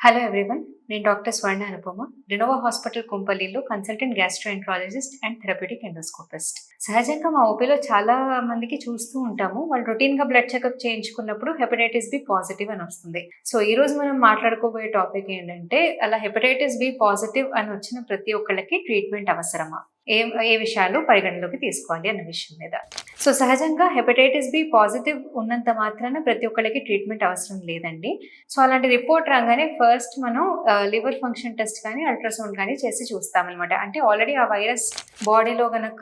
Hello everyone. నేను doctor Swarna Anupama, Renova hospital కుంపల్లిలో consultant gastroenterologist and therapeutic endoscopist. సహజంగా మా ఓపీలో చాలా మందికి చూస్తూ ఉంటాము. వాళ్ళు రొటీన్‌గా బ్లడ్ చెకప్ చేయించుకున్నప్పుడు హెపటైటిస్ బి పాజిటివ్ అని వస్తుంది. సో ఈ రోజు మనం మాట్లాడుకోబోయే టాపిక్ ఏంటంటే, అలా హెపటైటిస్ బి పాజిటివ్ అని వచ్చిన ప్రతి ఒక్కళ్ళకి ట్రీట్మెంట్ అవసరమా? ఏ ఏ విషయాలు పరిగణలోకి తీసుకోవాలి అన్న విషయం మీద. సో సహజంగా హెపటైటిస్ బి పాజిటివ్ ఉన్నంత మాత్రాన ప్రతి ఒక్కళ్ళకి ట్రీట్మెంట్ అవసరం లేదండి. సో అలాంటి రిపోర్ట్ రాగానే ఫస్ట్ మనం లివర్ ఫంక్షన్ టెస్ట్ కానీ, అల్ట్రాసౌండ్ కానీ చేసి చూస్తామనమాట. అంటే ఆల్రెడీ ఆ వైరస్ బాడీలో గనక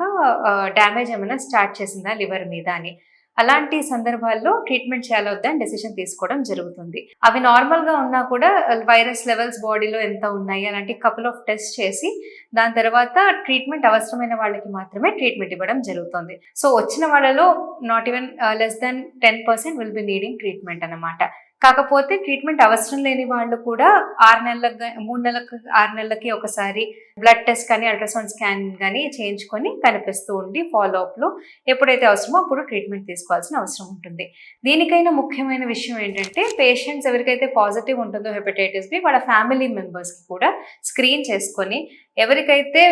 డ్యామేజ్ ఏమైనా స్టార్ట్ చేసిందా లివర్ మీద అని. అలాంటి సందర్భాల్లో ట్రీట్మెంట్ చేయాలా వద్దా అని డెసిషన్ తీసుకోవడం జరుగుతుంది. అవి నార్మల్‌గా ఉన్నా కూడా వైరస్ లెవెల్స్ బాడీలో ఎంత ఉన్నాయి అలాంటి కపుల్ ఆఫ్ టెస్ట్ చేసి దాని తర్వాత ట్రీట్మెంట్ అవసరమైన వాళ్ళకి మాత్రమే ట్రీట్మెంట్ ఇవ్వడం జరుగుతుంది. సో వచ్చిన వాళ్ళలో not even less than 10% will be needing treatment అన్నమాట. కాకపోతే ట్రీట్మెంట్ అవసరం లేని వాళ్ళు కూడా 6 నెలలకు 3 నెలలకు 6 నెలలకి ఒకసారి బ్లడ్ టెస్ట్ కానీ, అల్ట్రాసౌండ్ స్కాన్ కానీ చేయించుకొని కనిపిస్తూ ఉండి ఫాలో అప్‌లో ఎప్పుడైతే అవసరమో అప్పుడు ట్రీట్మెంట్ తీసుకోవాల్సిన అవసరం ఉంటుంది. దీనికైనా ముఖ్యమైన విషయం ఏంటంటే, పేషెంట్స్ ఎవరికైతే పాజిటివ్ ఉంటుందో హెపటైటిస్ బి వాళ్ళ ఫ్యామిలీ మెంబర్స్‌కి కూడా స్క్రీన్ చేసుకొని ఎవరికైతే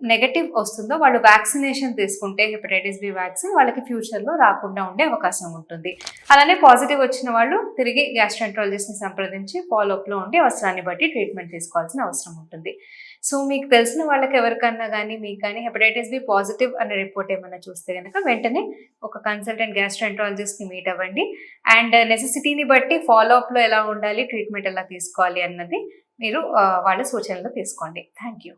నెగెటివ్ వస్తుందో వాళ్ళు వ్యాక్సినేషన్ తీసుకుంటే హెపటైటిస్ బి వ్యాక్సిన్ వాళ్ళకి ఫ్యూచర్‌లో రాకుండా ఉండే అవకాశం ఉంటుంది. అలానే పాజిటివ్ వచ్చిన వాళ్ళు తిరిగి గ్యాస్ట్రోఎంట్రాలజిస్ట్‌ని సంప్రదించి ఫాలో అప్‌లో ఉండి అవసరాన్ని బట్టి ట్రీట్మెంట్ తీసుకోవాల్సిన అవసరం ఉంటుంది. సో మీకు తెలిసిన వాళ్ళకి ఎవరికన్నా గానీ, మీకు గానీ హెపటైటిస్ బి పాజిటివ్ అనే రిపోర్ట్ ఏమన్నా చూస్తే గనక వెంటనే ఒక కన్సల్టెంట్ గ్యాస్ట్రోఎంట్రాలజిస్ట్‌ని మీట్ అవ్వండి. అండ్ నెసెసిటీని బట్టి ఫాలో అప్‌లో ఎలా ఉండాలి, ట్రీట్మెంట్ ఎలా తీసుకోవాలి అన్నది మీరు వాళ్ళ సూచనలు తీసుకోండి. Thank you.